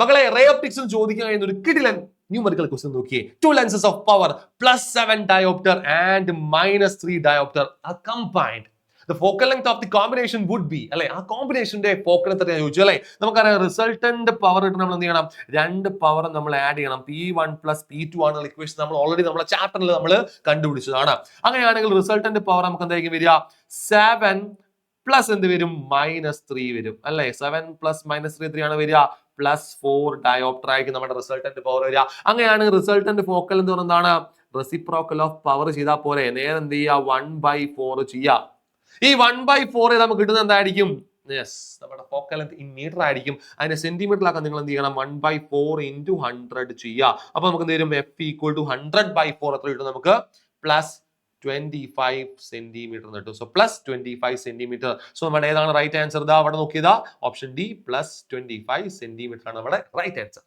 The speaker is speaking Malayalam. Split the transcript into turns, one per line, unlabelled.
മക്കളെ റേ ഒപ്റ്റിക്സിൽ ചോദിക്കാൻ കഴിയുന്ന ഒരു കിടിലൻ ന്യൂമറിക്കൽ ക്വസ്റ്റ്യൻ നോക്കിയേ. 2 lenses of power +7 diopter and -3 diopter are combined. The focal length of the combination would be, അല്ലെ ആ കോമ്പിനേഷന്റെ ഫോക്കൽ ലെങ്ത് എത്രയാണെന്ന് ചോദിച്ചു അല്ലെ. നമുക്കറിയാം റിസൾട്ടന്റ് പവർ കിട്ടണം നമ്മൾ എന്ത് ചെയ്യണം, രണ്ട് പവർ നമ്മൾ ആഡ് ചെയ്യണം. P1 + P2 ആണ് ഇക്വേഷൻ നമ്മൾ ഓൾറെഡി നമ്മളെ ചാപ്റ്ററിൽ നമ്മൾ കണ്ടുപിടിച്ചതാണ്. അങ്ങനെയാണെങ്കിൽ റിസൾട്ടന്റ് പവർ നമുക്ക് എന്തായിരിക്കും വരിക, 7 പ്ലസ് എന്ത് വരും, -3 വരും അല്ലെ. 7 + -3 എത്രയാണ് വരിക, +4 ഡയോപ്റ്റർ ആയിരിക്കും നമ്മുടെ റിസൾട്ടന്റ് പവർ വരിക. അങ്ങനെയാണെങ്കിൽ റിസൾട്ടന്റ് ഫോക്കൽ എന്ന് പറയുന്നത് എന്താണ്, റെസിപ്രോക്കൽ ഓഫ് പവർ ചെയ്താൽ പോരെ, നേരെ എന്ത് ചെയ്യുക 1/4 ചെയ്യാം. ഈ 1/4 നമുക്ക് കിട്ടുന്നത് എന്തായിരിക്കും, യെസ് നമ്മുടെ ഫോക്കൽ ലെങ്ത് ഇൻ മീറ്റർ ആയിരിക്കും. അതിനെ സെന്റിമീറ്ററിലാക്കാൻ നിങ്ങൾ എന്ത് ചെയ്യണം, 1/4 × 100 ചെയ്യുക. അപ്പൊ നമുക്ക് എന്ത് വരും, F = 100/4 എത്ര കിട്ടും നമുക്ക്, +25 സെന്റിമീറ്റർ കിട്ടും. So +25 centimetre. സോ നമ്മുടെ ഏതാണ് റൈറ്റ് ആൻസർ, ഇതാ അവിടെ നോക്കിയതാ ഓപ്ഷൻ ഡി, +25 സെന്റിമീറ്റർ ആണ് നമ്മുടെ റൈറ്റ് ആൻസർ.